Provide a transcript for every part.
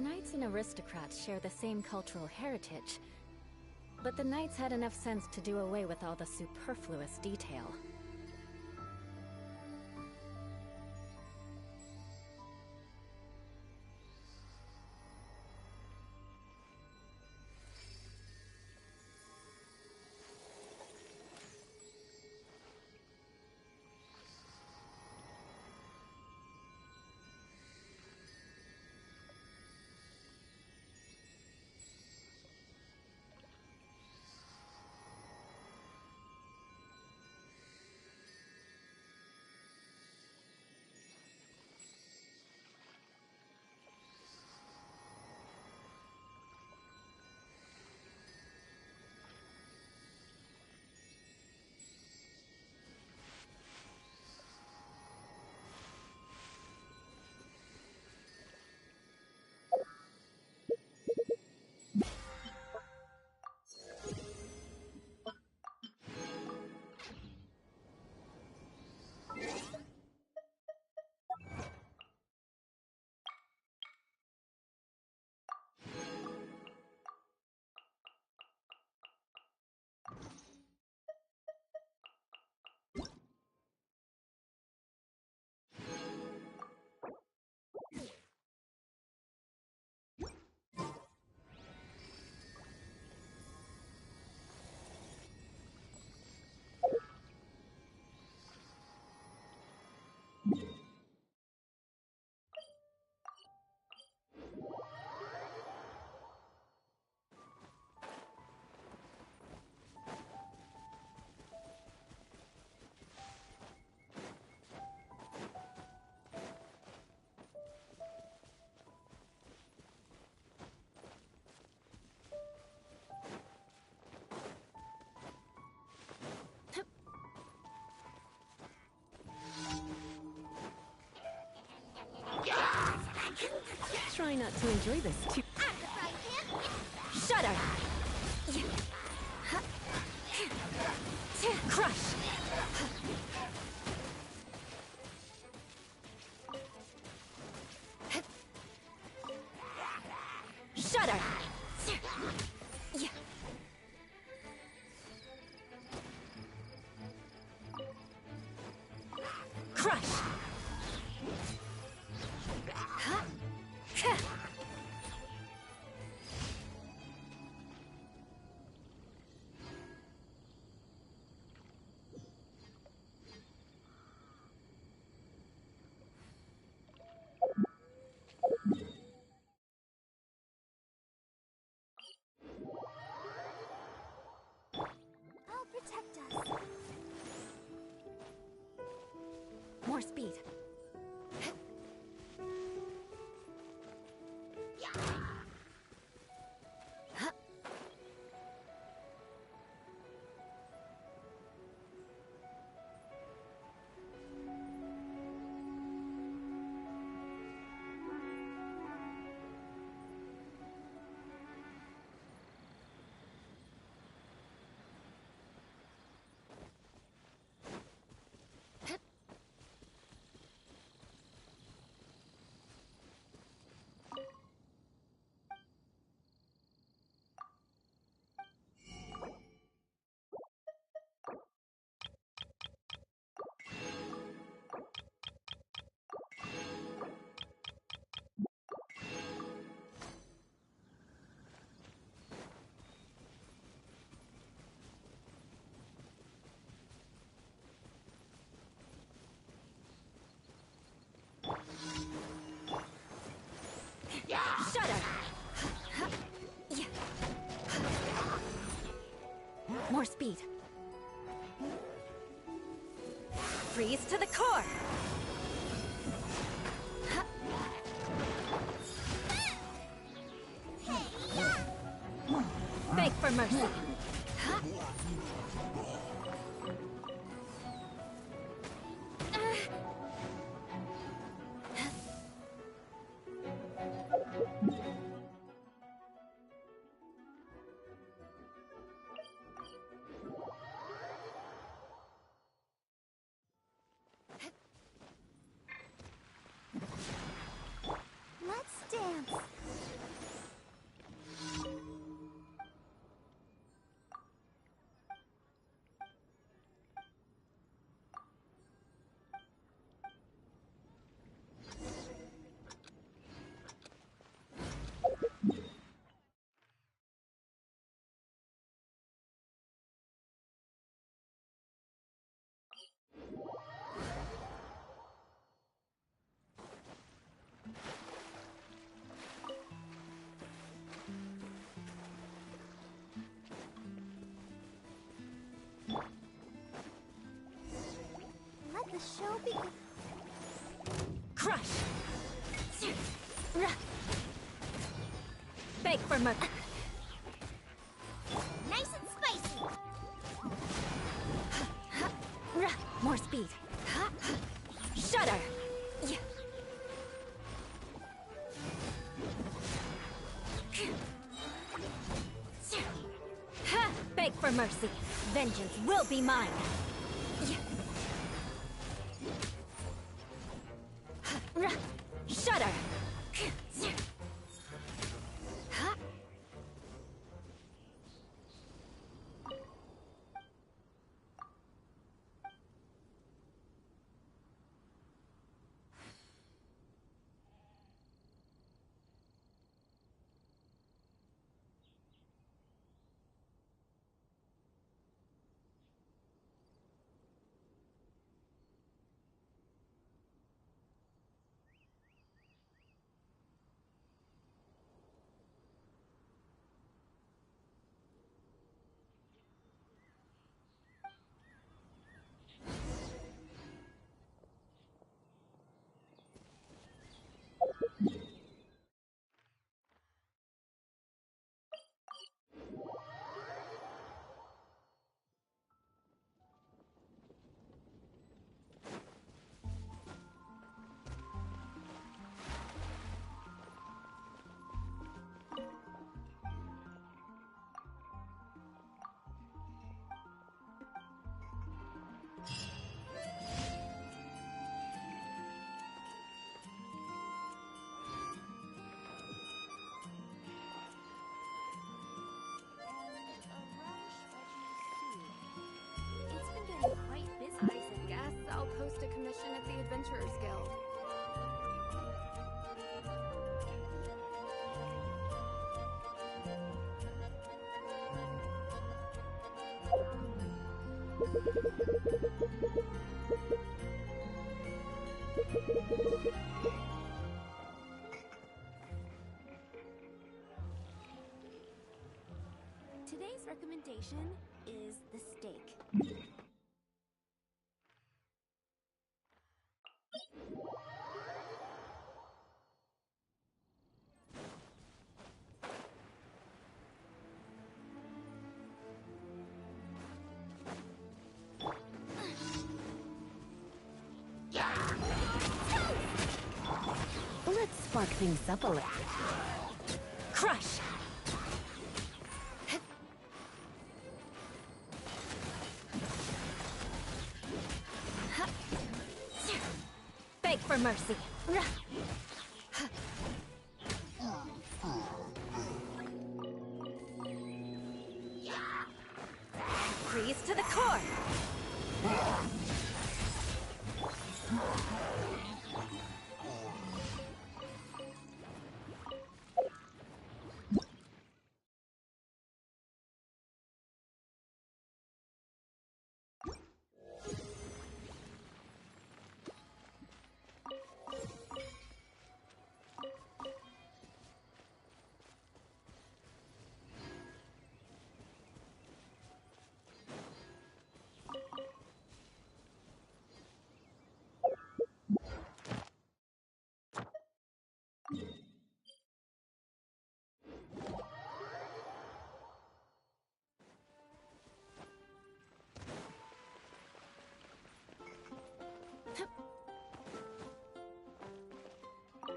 Knights and aristocrats share the same cultural heritage, but the knights had enough sense to do away with all the superfluous detail. Try not to enjoy this too. Shudder! Crush! Shudder! Crush! I'll protect us. More speed. Shudder! More speed. Freeze to the core! Beg for mercy. Let's dance. the show begins. Crush! Beg for mercy. Nice and spicy. More speed. Shudder! Beg for mercy. Vengeance will be mine. Shudder! It's been getting quite busy. I guess I'll post a commission at the Adventurers Guild. Today's recommendation is the steak. Let's spark things up a little. Crush! Beg for mercy. Freeze to the core!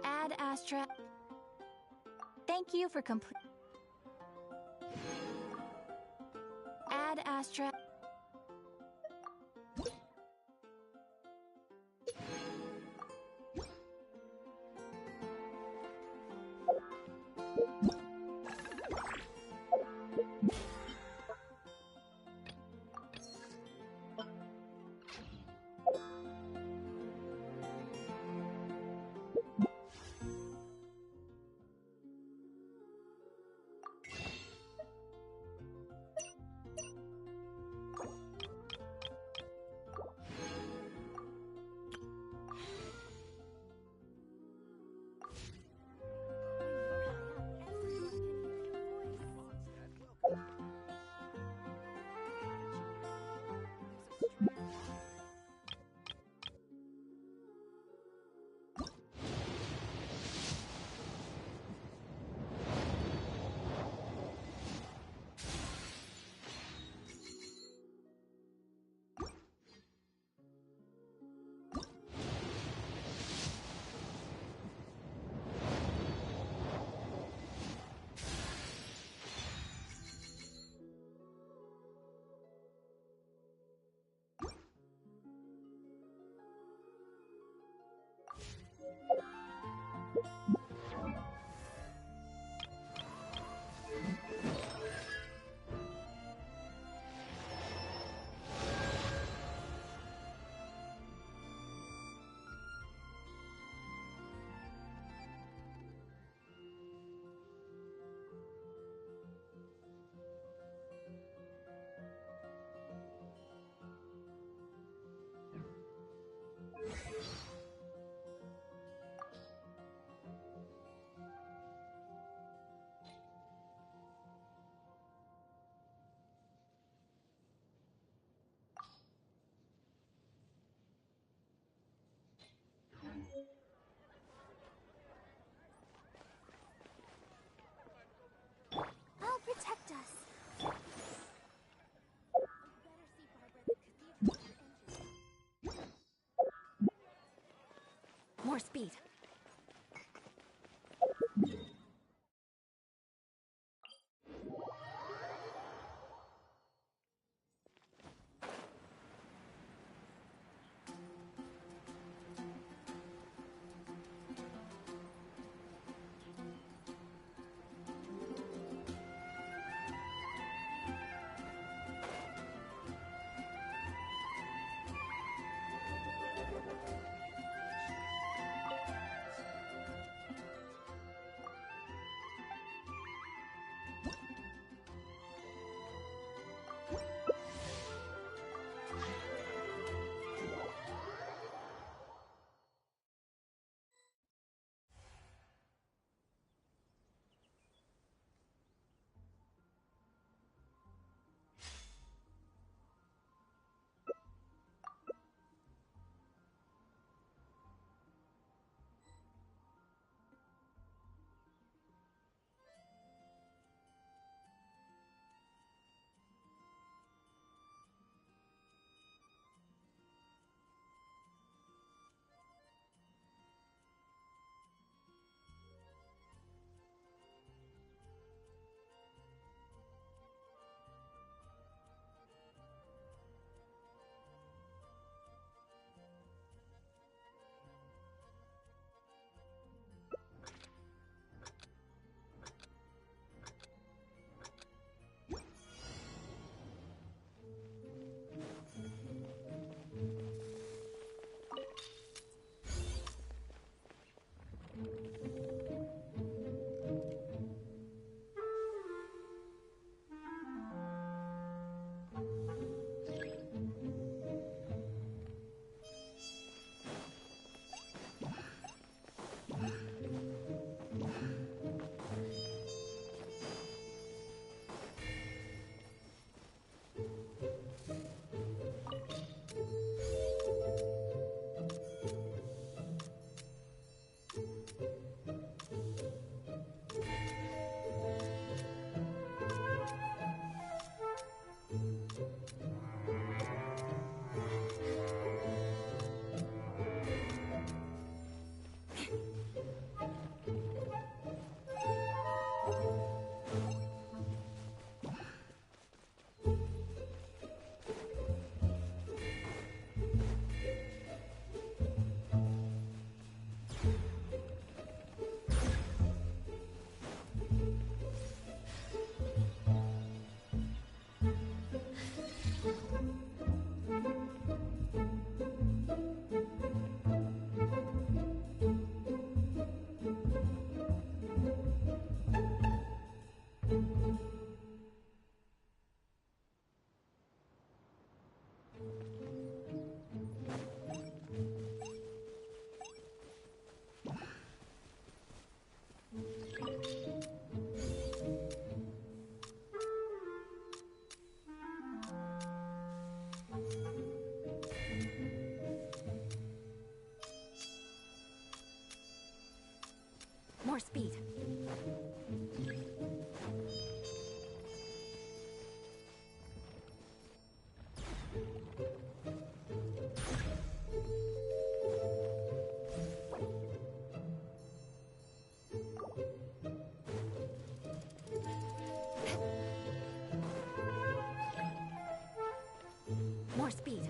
Ad Astra. Thank you for complete. Ad Astra. More speed. More speed. More speed.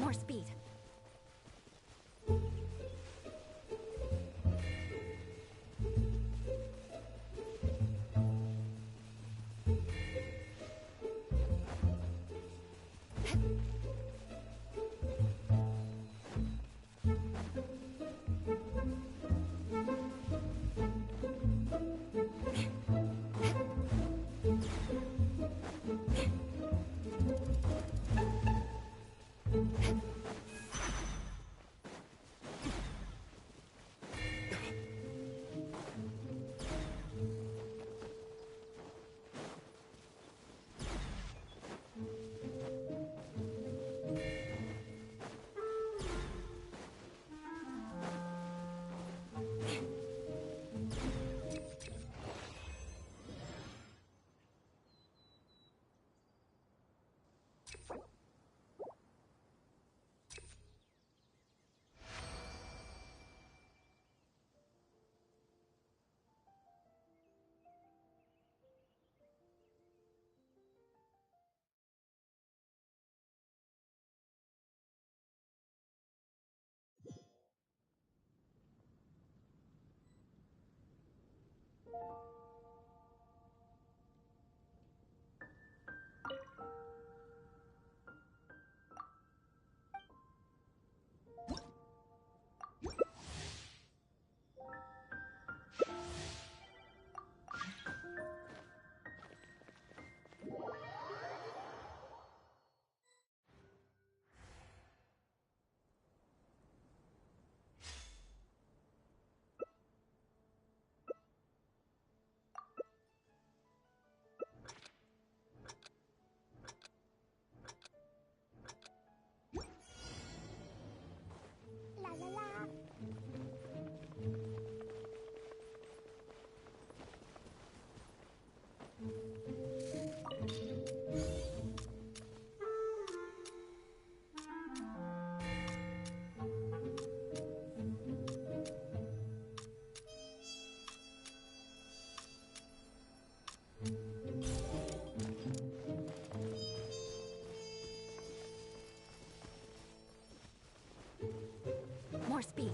More speed. More speed.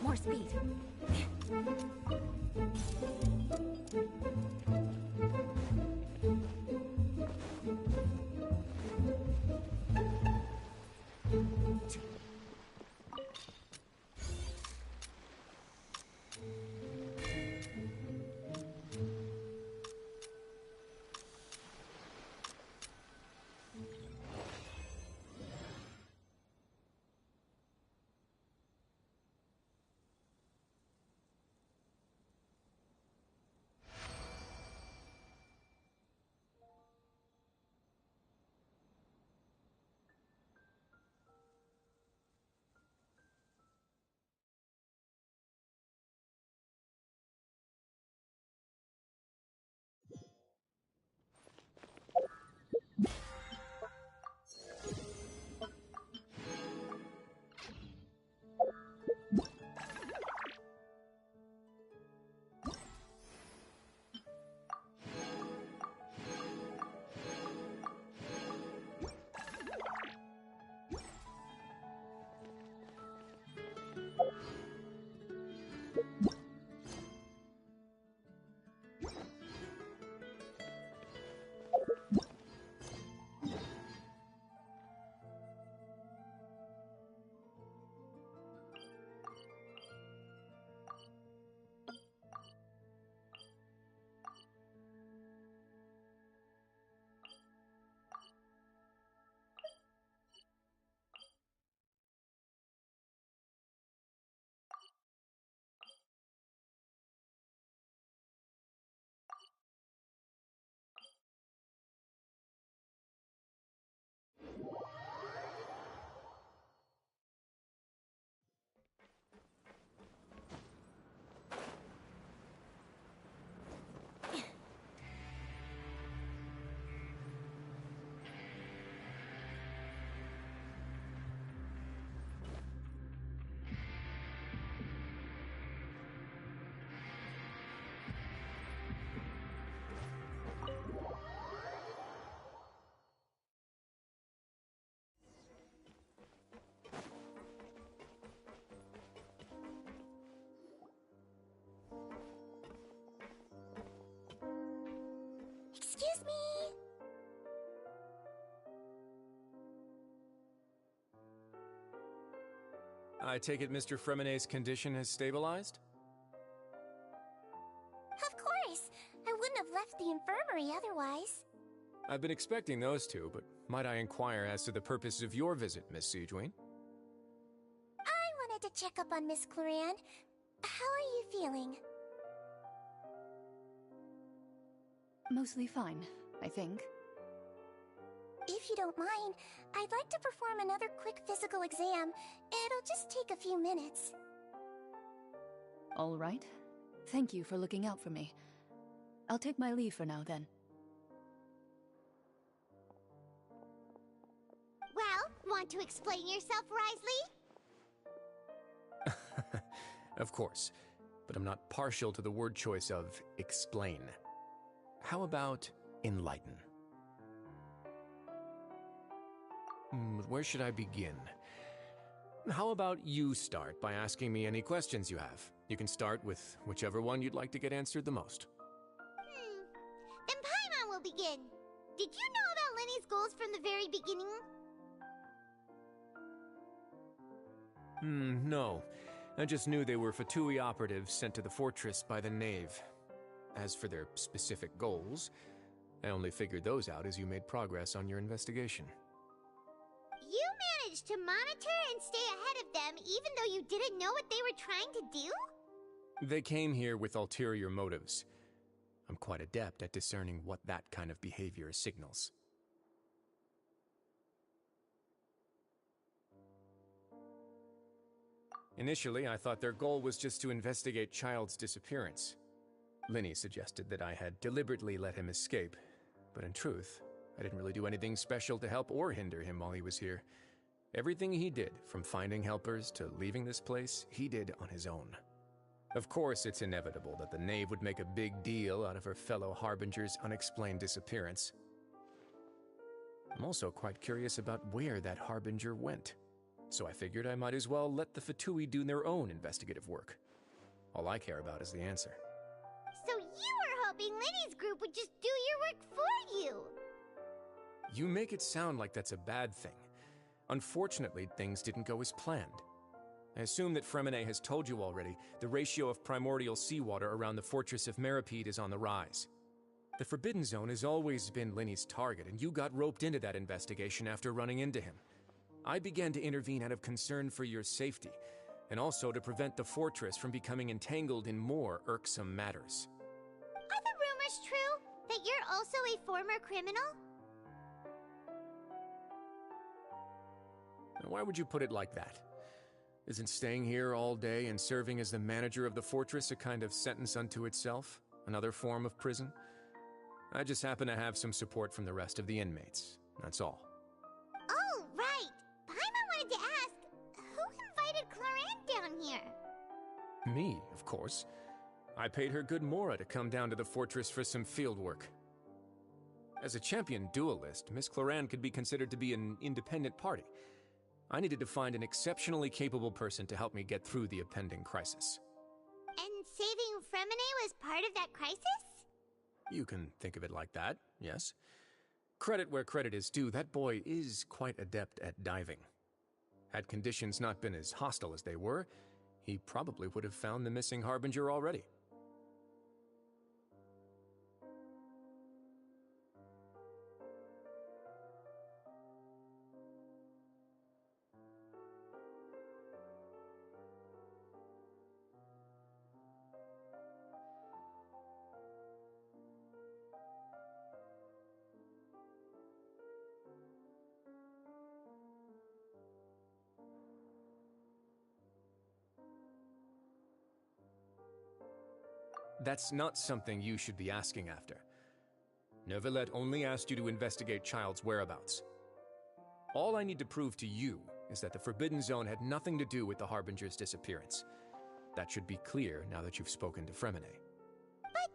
More speed. I take it Mr. Fremonet's condition has stabilized? Of course! I wouldn't have left the infirmary otherwise. I've been expecting those two, but might I inquire as to the purpose of your visit, Miss Siegeween? I wanted to check up on Miss Cloran. How are you feeling? Mostly fine, I think. If you don't mind, I'd like to perform another quick physical exam. It'll just take a few minutes. All right. Thank you for looking out for me. I'll take my leave for now, then. Well, want to explain yourself, Risley? Of course, but I'm not partial to the word choice of explain. How about enlighten? Where should I begin? How about you start by asking me any questions you have? You can start with whichever one you'd like to get answered the most. Then Paimon will begin. Did you know about Lenny's goals from the very beginning? No. I just knew they were Fatui operatives sent to the fortress by the Knave. As for their specific goals, I only figured those out as you made progress on your investigation. You managed to monitor and stay ahead of them even though you didn't know what they were trying to do? They came here with ulterior motives. I'm quite adept at discerning what that kind of behavior signals. Initially, I thought their goal was just to investigate Child's disappearance. Linny suggested that I had deliberately let him escape, but in truth, I didn't really do anything special to help or hinder him while he was here. Everything he did, from finding helpers to leaving this place, he did on his own. Of course, it's inevitable that the Knave would make a big deal out of her fellow Harbinger's unexplained disappearance. I'm also quite curious about where that Harbinger went, so I figured I might as well let the Fatui do their own investigative work. All I care about is the answer. So you were hoping Lenny's group would just do your work for you! You make it sound like that's a bad thing. Unfortunately, things didn't go as planned. I assume that Fremonet has told you already, the ratio of primordial seawater around the fortress of Meripede is on the rise. The Forbidden Zone has always been Linny's target, and you got roped into that investigation after running into him. I began to intervene out of concern for your safety, and also to prevent the fortress from becoming entangled in more irksome matters. Are the rumors true? That you're also a former criminal? Why would you put it like that? Isn't staying here all day and serving as the manager of the fortress a kind of sentence unto itself? Another form of prison? I just happen to have some support from the rest of the inmates. That's all. Oh, right! Paimon wanted to ask, who invited Cloran down here? Me, of course. I paid her good mora to come down to the fortress for some field work. As a champion duelist, Miss Cloran could be considered to be an independent party. I needed to find an exceptionally capable person to help me get through the impending crisis. And saving Fremonet was part of that crisis? You can think of it like that, yes. Credit where credit is due, that boy is quite adept at diving. Had conditions not been as hostile as they were, he probably would have found the missing Harbinger already. That's not something you should be asking after. Neuvillette only asked you to investigate Child's whereabouts. All I need to prove to you is that the Forbidden Zone had nothing to do with the Harbinger's disappearance. That should be clear now that you've spoken to Fremonet. But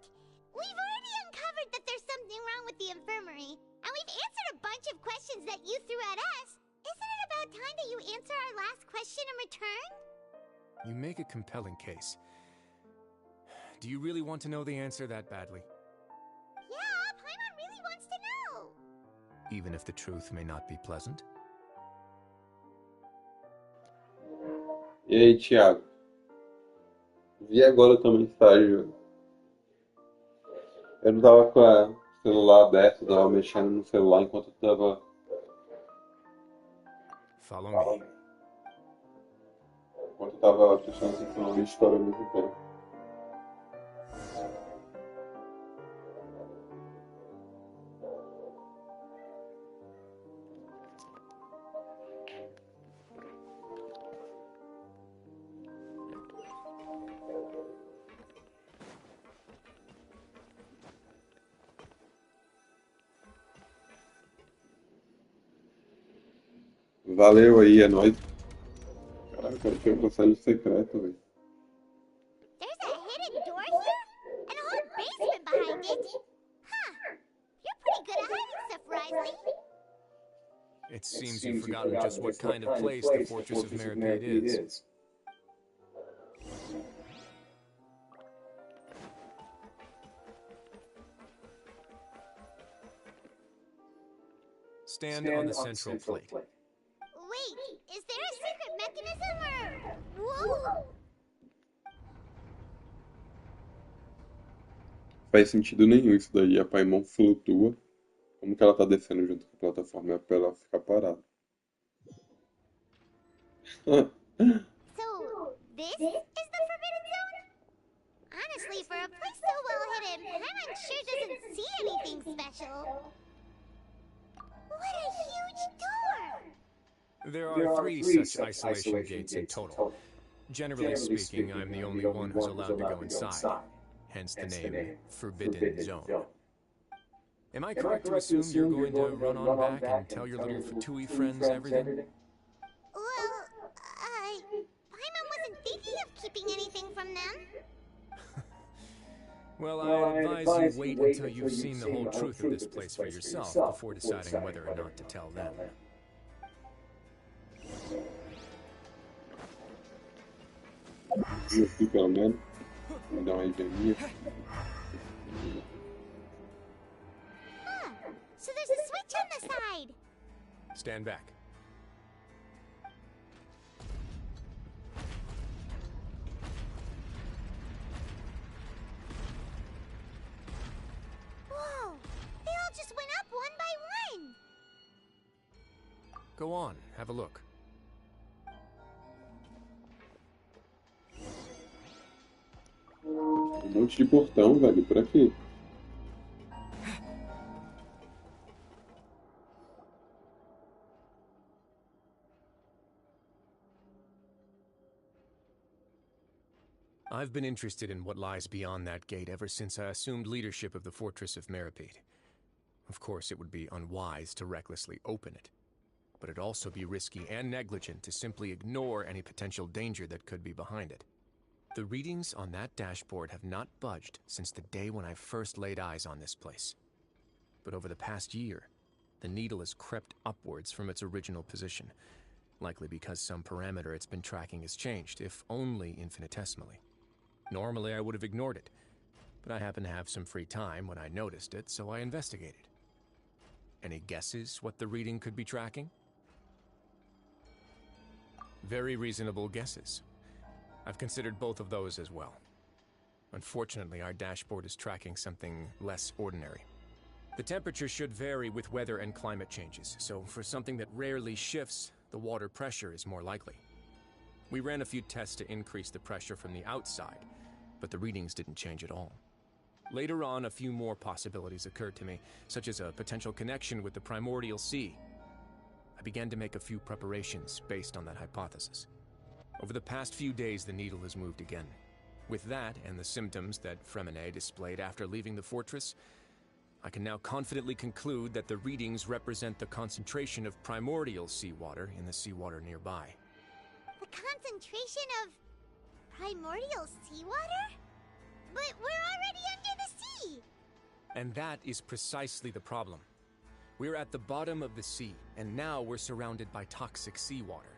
we've already uncovered that there's something wrong with the infirmary, and we've answered a bunch of questions that you threw at us. Isn't it about time that you answer our last question in return? You make a compelling case. Do you really want to know the answer that badly? Yeah, Paimon really wants to know! Even if the truth may not be pleasant? E aí, Thiago? Vi agora também estágio. Eu não tava com o celular aberto, tava mexendo no celular enquanto eu tava. Follow me. Enquanto eu tava prestando atenção na história ao mesmo tempo. Valeu aí, é nóis. Caraca, eu quero ver o passagem secreto, velho. There's a hidden door here? And a whole basement behind it? Huh. You're pretty good at hiding stuff, Risley. It seems you've forgotten just what kind of place the Fortress of Meripede is. Stand on the central plate. Wait, is there a secret mechanism or... Whoa! Faz sentido nenhum isso daí. A Paimon flutua. Como que ela tá descendo junto com a plataforma? É pra ela ficar parada. So, this is the Forbidden Zone? Honestly, for a place so well hidden, Paimon sure doesn't see anything special. What a huge door! There are three such isolation gates in total. Generally speaking, I'm the only one who's allowed to go inside. Hence the name Forbidden Zone. Am I correct to assume you're going to run on back and tell your little Fatui friends everything? Well, Paimon wasn't thinking of keeping anything from them. Well, I advise you wait until you've seen the whole truth of this place for yourself before deciding whether or not to tell them. Eu fui pelo menos. Vou dar uma ideinha. Huh. So there's a switch on the side. Stand back. Whoa! They all just went up one by one. Go on, have a look. Monte de portão, velho, por aqui. I've been interested in what lies beyond that gate ever since I assumed leadership of the Fortress of Meripede. Of course, it would be unwise to recklessly open it, but it'd also be risky and negligent to simply ignore any potential danger that could be behind it. The readings on that dashboard have not budged since the day when I first laid eyes on this place. But over the past year, the needle has crept upwards from its original position, likely because some parameter it's been tracking has changed, if only infinitesimally. Normally, I would have ignored it, but I happened to have some free time when I noticed it, so I investigated. Any guesses what the reading could be tracking? Very reasonable guesses. I've considered both of those as well. Unfortunately, our dashboard is tracking something less ordinary. The temperature should vary with weather and climate changes, so for something that rarely shifts, the water pressure is more likely. We ran a few tests to increase the pressure from the outside, but the readings didn't change at all. Later on, a few more possibilities occurred to me, such as a potential connection with the primordial sea. I began to make a few preparations based on that hypothesis. Over the past few days, the needle has moved again. With that, and the symptoms that Fremine displayed after leaving the fortress, I can now confidently conclude that the readings represent the concentration of primordial seawater in the seawater nearby. The concentration of primordial seawater? But we're already under the sea! And that is precisely the problem. We're at the bottom of the sea, and now we're surrounded by toxic seawater.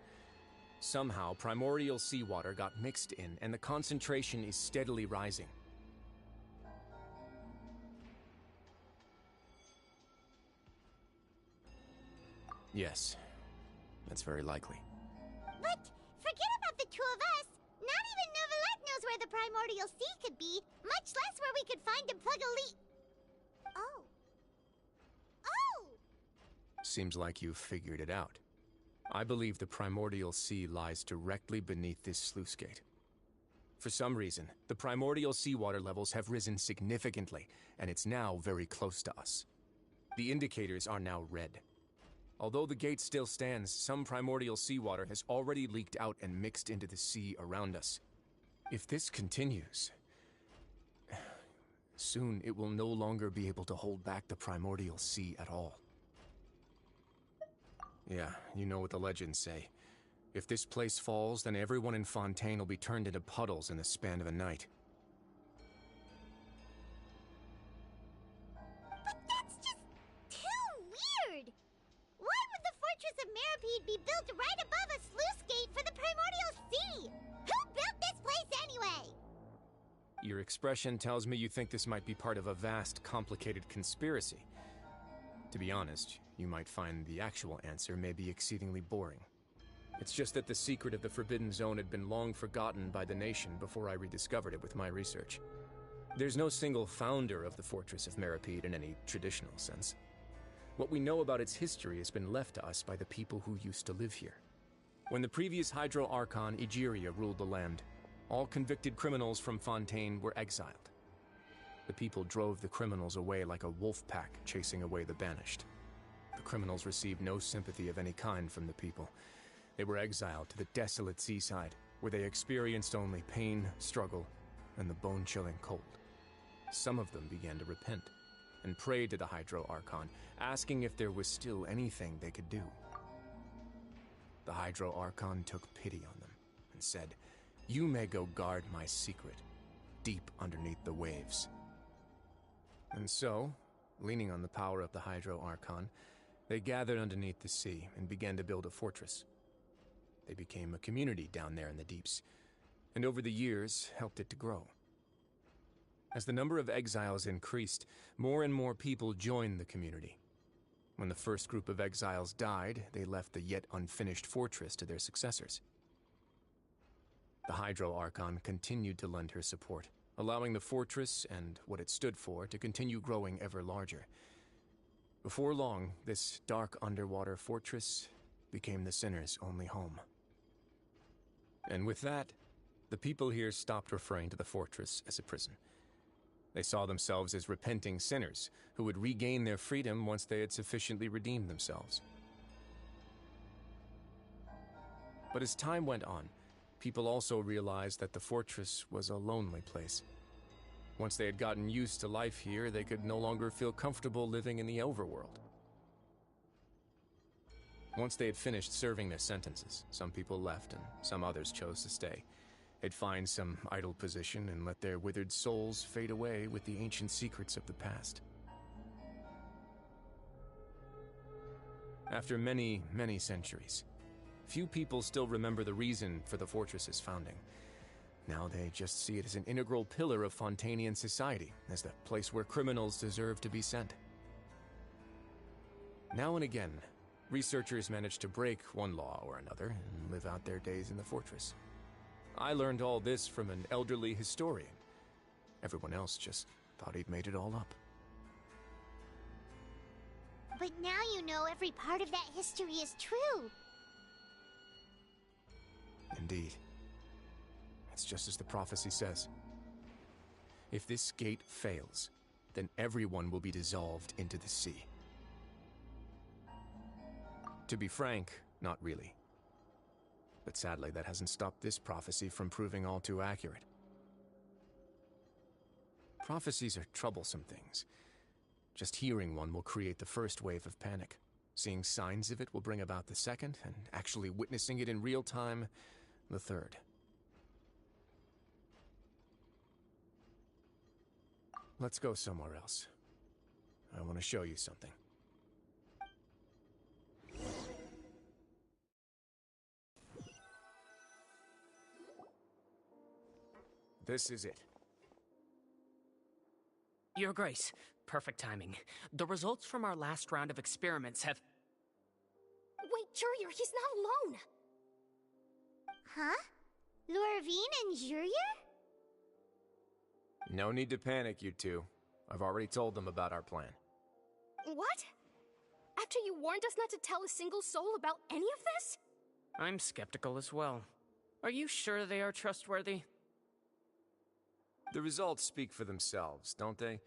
Somehow, primordial seawater got mixed in, and the concentration is steadily rising. Yes, that's very likely. But forget about the two of the Primordial Sea could be, much less where we could find and plug a leak. Oh. Oh! Seems like you've figured it out. I believe the Primordial Sea lies directly beneath this sluice gate. For some reason, the primordial seawater levels have risen significantly, and it's now very close to us. The indicators are now red. Although the gate still stands, some primordial seawater has already leaked out and mixed into the sea around us. If this continues, soon it will no longer be able to hold back the primordial sea at all. Yeah, you know what the legends say. If this place falls, then everyone in Fontaine will be turned into puddles in the span of a night. But that's just too weird! Why would the Fortress of Meripede be built right above a sluice gate for the Primordial Sea? Who built this place anyway? Your expression tells me you think this might be part of a vast, complicated conspiracy. To be honest, you might find the actual answer may be exceedingly boring. It's just that the secret of the Forbidden Zone had been long forgotten by the nation before I rediscovered it with my research. There's no single founder of the Fortress of Meripede in any traditional sense. What we know about its history has been left to us by the people who used to live here. When the previous Hydro Archon, Egeria, ruled the land, all convicted criminals from Fontaine were exiled. The people drove the criminals away like a wolf pack chasing away the banished. The criminals received no sympathy of any kind from the people. They were exiled to the desolate seaside, where they experienced only pain, struggle, and the bone-chilling cold. Some of them began to repent, and prayed to the Hydro Archon, asking if there was still anything they could do. The Hydro Archon took pity on them, and said, "You may go guard my secret, deep underneath the waves." And so, leaning on the power of the Hydro Archon, they gathered underneath the sea and began to build a fortress. They became a community down there in the deeps, and over the years helped it to grow. As the number of exiles increased, more and more people joined the community. When the first group of exiles died, they left the yet unfinished fortress to their successors. The Hydro Archon continued to lend her support, allowing the fortress and what it stood for to continue growing ever larger. Before long, this dark underwater fortress became the sinner's only home. And with that, the people here stopped referring to the fortress as a prison. They saw themselves as repenting sinners who would regain their freedom once they had sufficiently redeemed themselves. But as time went on, people also realized that the fortress was a lonely place. Once they had gotten used to life here, they could no longer feel comfortable living in the overworld. Once they had finished serving their sentences, some people left and some others chose to stay. They'd find some idle position and let their withered souls fade away with the ancient secrets of the past. After many, many centuries, few people still remember the reason for the fortress's founding. Now they just see it as an integral pillar of Fontainian society, as the place where criminals deserve to be sent. Now and again, researchers manage to break one law or another and live out their days in the fortress. I learned all this from an elderly historian. Everyone else just thought he'd made it all up. But now you know every part of that history is true. Indeed. It's just as the prophecy says. If this gate fails, then everyone will be dissolved into the sea. To be frank, not really. But sadly, that hasn't stopped this prophecy from proving all too accurate. Prophecies are troublesome things. Just hearing one will create the first wave of panic. Seeing signs of it will bring about the second, and actually witnessing it in real time, the third. Let's go somewhere else. I want to show you something. This is it. Your Grace, perfect timing. The results from our last round of experiments have... Wait, Jurier, he's not alone! Huh? Lorvine and Jurier? No need to panic, you two. I've already told them about our plan. What? After you warned us not to tell a single soul about any of this? I'm skeptical as well. Are you sure they are trustworthy? The results speak for themselves, don't they?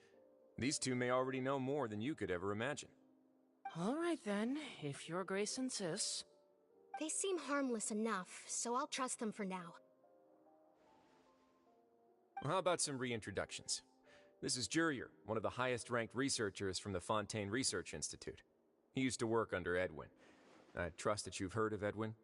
These two may already know more than you could ever imagine. All right then, if your grace insists. They seem harmless enough, so I'll trust them for now. Well, how about some reintroductions? This is Jurier, one of the highest-ranked researchers from the Fontaine Research Institute. He used to work under Edwin. I trust that you've heard of Edwin?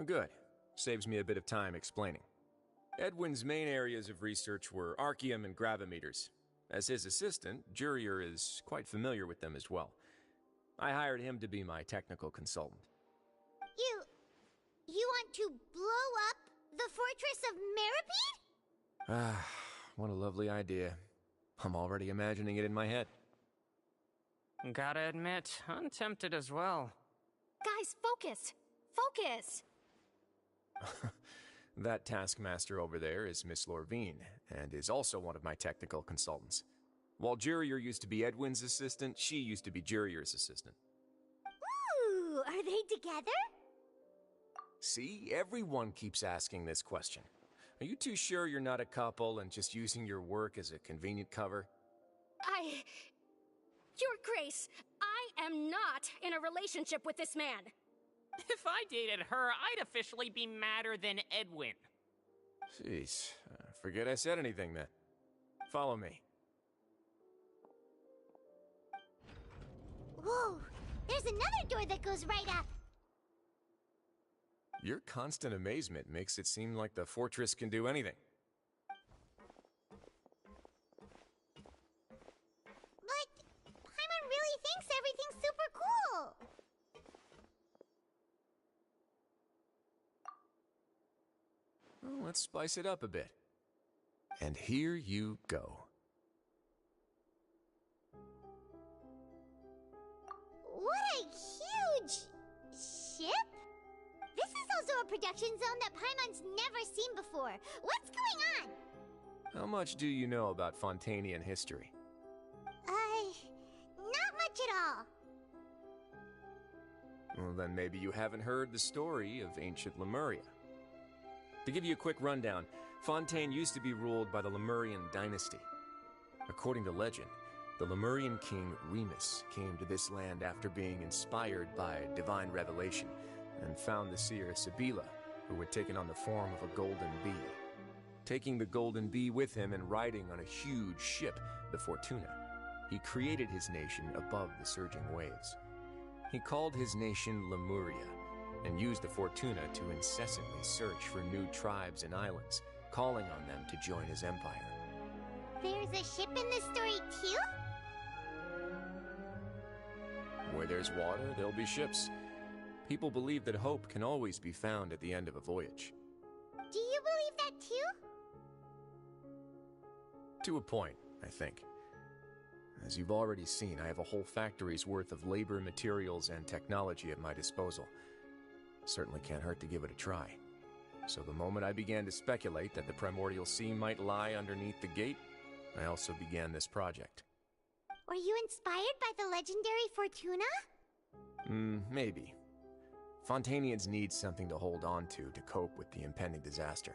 Good. Saves me a bit of time explaining. Edwin's main areas of research were archaeum and gravimeters. As his assistant, Jurier is quite familiar with them as well. I hired him to be my technical consultant. You want to blow up the fortress of Meripede? Ah, what a lovely idea. I'm already imagining it in my head. Gotta admit, I'm tempted as well. Guys, focus! Focus! That taskmaster over there is Miss Lorvine, and is also one of my technical consultants. While Jurier used to be Edwin's assistant, she used to be Jurier's assistant. Ooh, are they together? See, everyone keeps asking this question. Are you too sure you're not a couple and just using your work as a convenient cover? Your Grace, I am not in a relationship with this man. If I dated her, I'd officially be madder than Edwin. Jeez, forget I said anything then. Follow me. Whoa, there's another door that goes right up. Your constant amazement makes it seem like the fortress can do anything. But Paimon really thinks everything's super cool. Well, let's spice it up a bit. And here you go. What a huge ship! This is also a production zone that Paimon's never seen before. What's going on? How much do you know about Fontainian history? Not much at all. Well, then maybe you haven't heard the story of ancient Lemuria. To give you a quick rundown, Fontaine used to be ruled by the Lemurian dynasty. According to legend, the Lemurian king Remus came to this land after being inspired by divine revelation and found the seer Sibila, who had taken on the form of a golden bee. Taking the golden bee with him and riding on a huge ship, the Fortuna, he created his nation above the surging waves. He called his nation Lemuria, and used the Fortuna to incessantly search for new tribes and islands, calling on them to join his empire. There's a ship in this story too? Where there's water, there'll be ships. People believe that hope can always be found at the end of a voyage. Do you believe that too? To a point, I think. As you've already seen, I have a whole factory's worth of labor, materials, and technology at my disposal. Certainly can't hurt to give it a try. So the moment I began to speculate that the primordial sea might lie underneath the gate, I also began this project. Were you inspired by the legendary Fortuna? Maybe. Fontainians need something to hold on to cope with the impending disaster.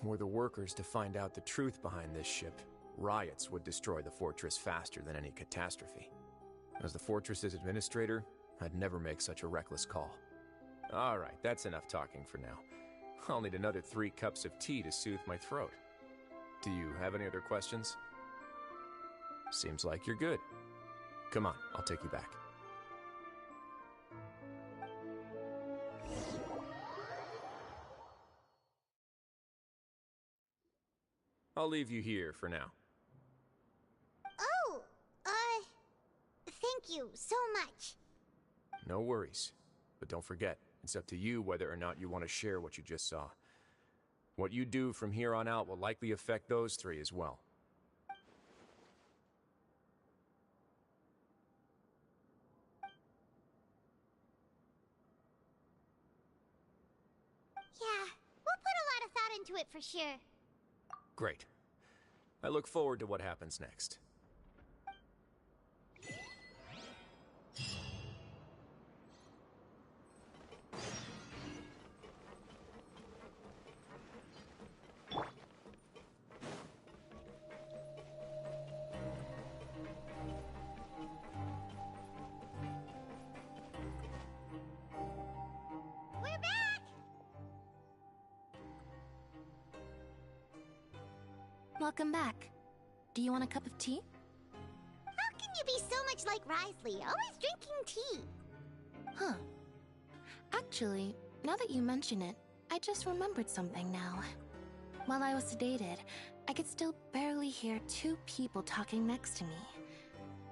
Were the workers to find out the truth behind this ship, riots would destroy the fortress faster than any catastrophe. As the fortress's administrator, I'd never make such a reckless call. All right, that's enough talking for now. I'll need another 3 cups of tea to soothe my throat. Do you have any other questions? Seems like you're good. Come on, I'll take you back. I'll leave you here for now. Oh, thank you so much. No worries. But don't forget, it's up to you whether or not you want to share what you just saw. What you do from here on out will likely affect those three as well. Yeah, we'll put a lot of thought into it for sure. Great. I look forward to what happens next. We're back! Welcome back. Do you want a cup of tea? How can you be so much like Risley, always drinking tea? Huh. Actually, now that you mention it, I just remembered something now. While I was sedated, I could still barely hear two people talking next to me.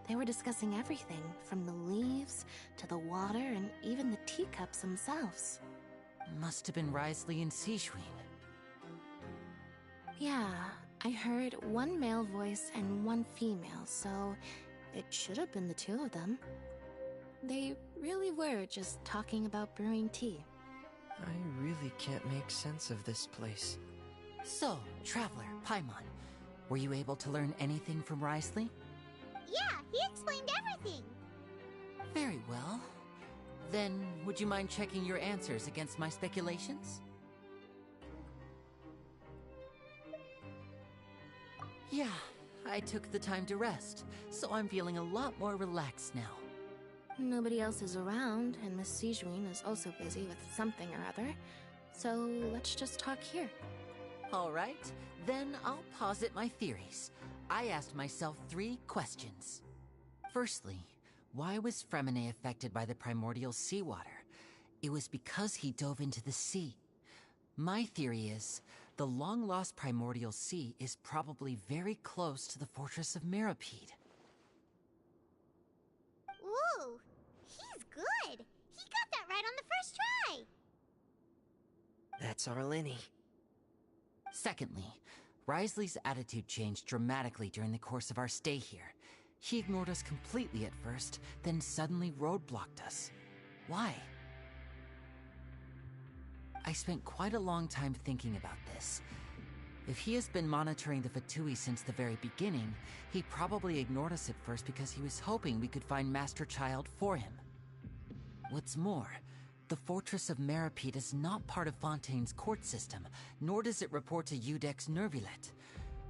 They were discussing everything, from the leaves to the water and even the teacups themselves. Must have been Risley and Sishwin. Yeah, I heard one male voice and one female, so it should have been the two of them. They really were just talking about brewing tea. I really can't make sense of this place. So, Traveler, Paimon, were you able to learn anything from Risley? Yeah, he explained everything. Very well. Then, would you mind checking your answers against my speculations? Yeah, I took the time to rest, so I'm feeling a lot more relaxed now. Nobody else is around, and Miss Sijwin is also busy with something or other, so let's just talk here. Alright, then I'll posit my theories. I asked myself 3 questions. Firstly, why was Fremine affected by the primordial seawater? It was because he dove into the sea. My theory is, the long-lost primordial sea is probably very close to the fortress of Meripede. Ooh, he's good. He got that right on the first try. That's our Lenny. Secondly, Risley's attitude changed dramatically during the course of our stay here. He ignored us completely at first, then suddenly roadblocked us. Why? I spent quite a long time thinking about this. If he has been monitoring the Fatui since the very beginning, he probably ignored us at first because he was hoping we could find Master Child for him. What's more, the Fortress of Meripede is not part of Fontaine's court system, nor does it report to Udex Nervulet.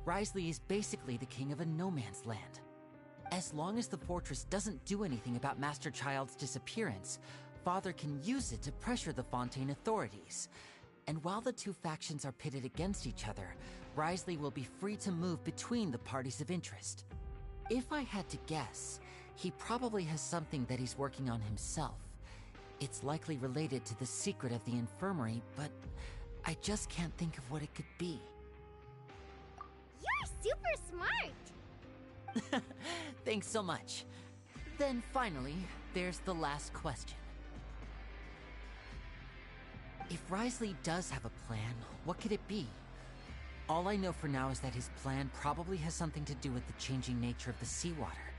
Risley is basically the king of a no-man's land. As long as the fortress doesn't do anything about Master Child's disappearance, Father can use it to pressure the Fontaine authorities. And while the two factions are pitted against each other, Risley will be free to move between the parties of interest. If I had to guess, he probably has something that he's working on himself. It's likely related to the secret of the infirmary, but I just can't think of what it could be. You're super smart. Thanks so much. Then finally, there's the last question. If Risley does have a plan, what could it be? All I know for now is that his plan probably has something to do with the changing nature of the seawater.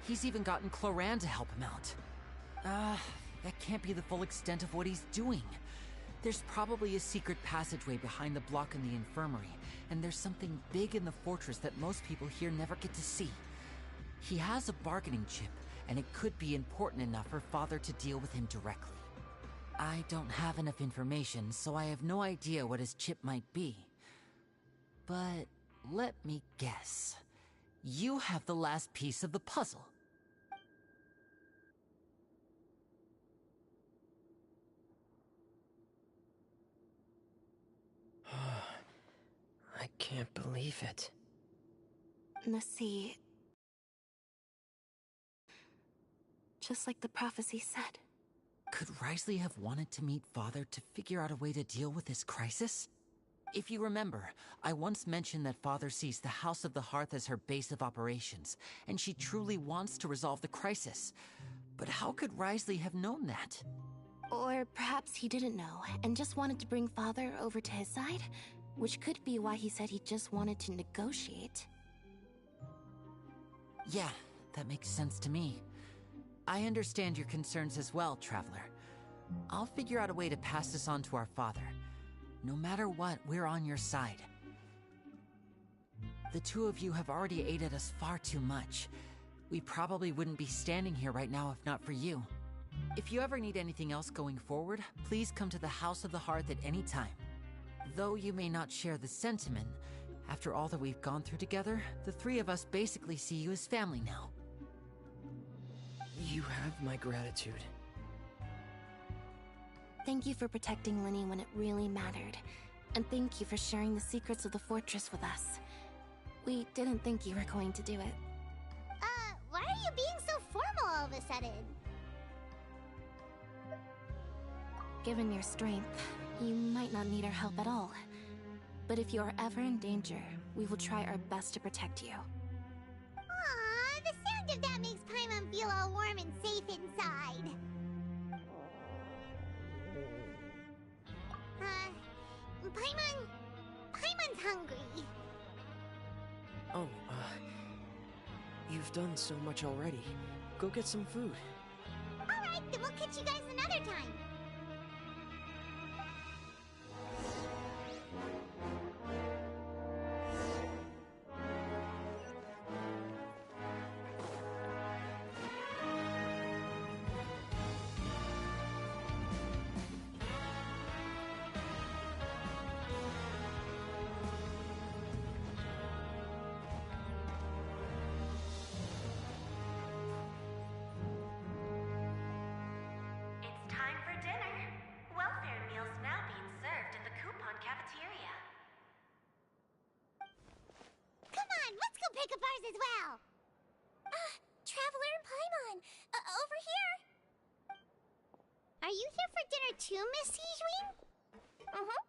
He's even gotten Cloran to help him out. That can't be the full extent of what he's doing. There's probably a secret passageway behind the block in the infirmary, and there's something big in the fortress that most people here never get to see. He has a bargaining chip, and it could be important enough for Father to deal with him directly. I don't have enough information, so I have no idea what his chip might be. But let me guess. You have the last piece of the puzzle. I can't believe it. The sea. Just like the prophecy said. Could Risley have wanted to meet Father to figure out a way to deal with this crisis? If you remember, I once mentioned that Father sees the House of the Hearth as her base of operations, and she truly wants to resolve the crisis. But how could Risley have known that? Or perhaps he didn't know, and just wanted to bring Father over to his side? Which could be why he said he just wanted to negotiate. Yeah, that makes sense to me. I understand your concerns as well, Traveler. I'll figure out a way to pass this on to our father. No matter what, we're on your side. The two of you have already aided us far too much. We probably wouldn't be standing here right now if not for you. If you ever need anything else going forward, please come to the House of the Hearth at any time. Though you may not share the sentiment, after all that we've gone through together, the three of us basically see you as family now. You have my gratitude. Thank you for protecting Linny when it really mattered. And thank you for sharing the secrets of the fortress with us. We didn't think you were going to do it. Why are you being so formal all of a sudden? Given your strength, you might not need our help at all. But if you are ever in danger, we will try our best to protect you. Aww, the sound of that makes Paimon feel all warm and safe inside. Paimon's hungry. Oh, you've done so much already. Go get some food. Alright, then we'll catch you guys another time. Pick up ours as well. Traveler and Paimon, over here. Are you here for dinner too, Miss Sijwin? Mm-hmm.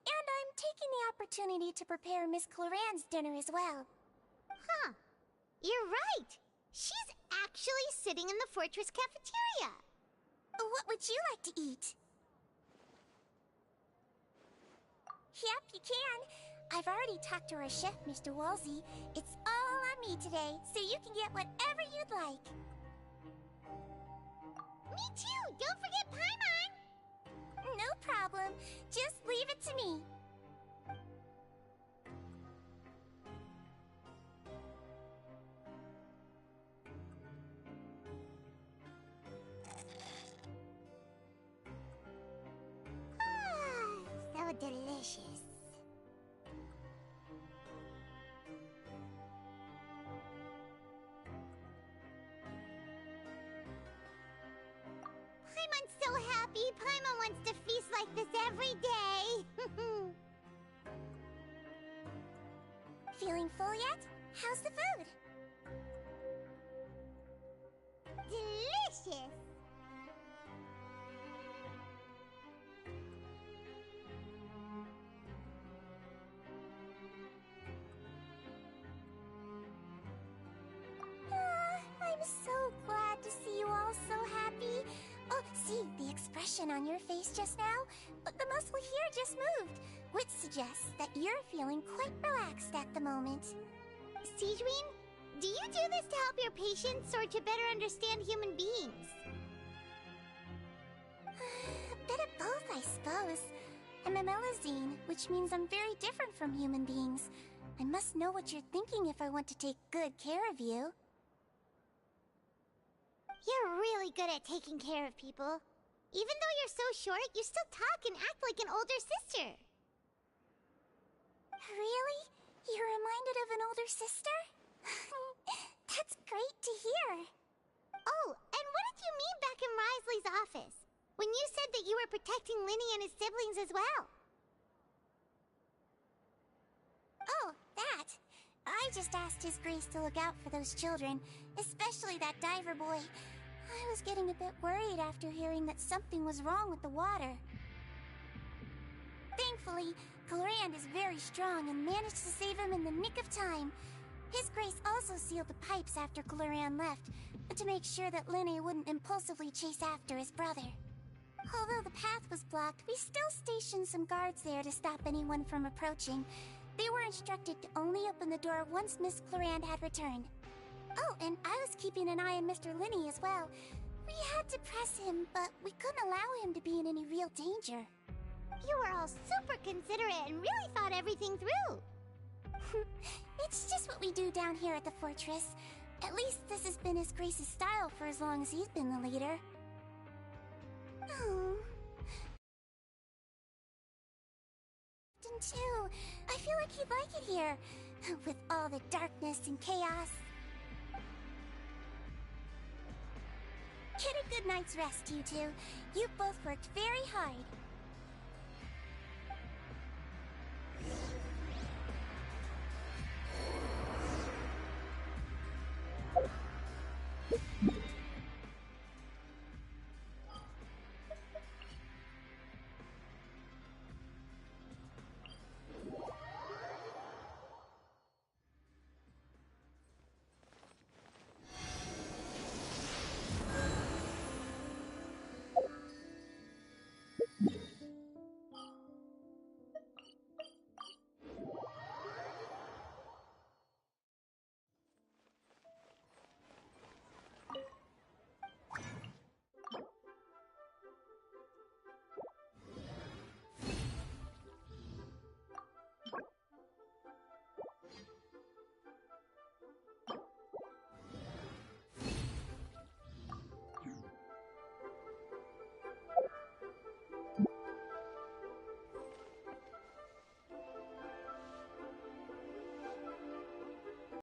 And I'm taking the opportunity to prepare Miss Cloran's dinner as well. Huh. You're right. She's actually sitting in the fortress cafeteria. What would you like to eat? Yep, you can. I've already talked to our chef, Mr. Walsey. It's all on me today, so you can get whatever you'd like. Me too! Don't forget Paimon! No problem. Just leave it to me. So delicious. Paimon's so happy. Paimon wants to feast like this every day. Feeling full yet? How's the food? Delicious. I'm so glad to see you all so happy. Oh, see, the expression on your face just now? The muscle here just moved, which suggests that you're feeling quite relaxed at the moment. Sijwin, do you do this to help your patients or to better understand human beings? A bit of both, I suppose. I'm a Melazine, which means I'm very different from human beings. I must know what you're thinking if I want to take good care of you. You're really good at taking care of people. Even though you're so short, you still talk and act like an older sister. Really? You're reminded of an older sister? That's great to hear. Oh, and what did you mean back in Risley's office? When you said that you were protecting Linny and his siblings as well? Oh, that. I just asked His Grace to look out for those children, especially that diver boy. I was getting a bit worried after hearing that something was wrong with the water. Thankfully, Glorand is very strong and managed to save him in the nick of time. His Grace also sealed the pipes after Glorand left, to make sure that Linne wouldn't impulsively chase after his brother. Although the path was blocked, we still stationed some guards there to stop anyone from approaching. They were instructed to only open the door once Miss Glorand had returned. Oh, and I was keeping an eye on Mr. Linne as well. We had to press him, but we couldn't allow him to be in any real danger. You were all super considerate and really thought everything through. It's just what we do down here at the fortress. At least this has been His Grace's style for as long as he's been the leader. Oh. Too. I feel like he'd like it here, with all the darkness and chaos. Get a good night's rest, you two. You both worked very hard.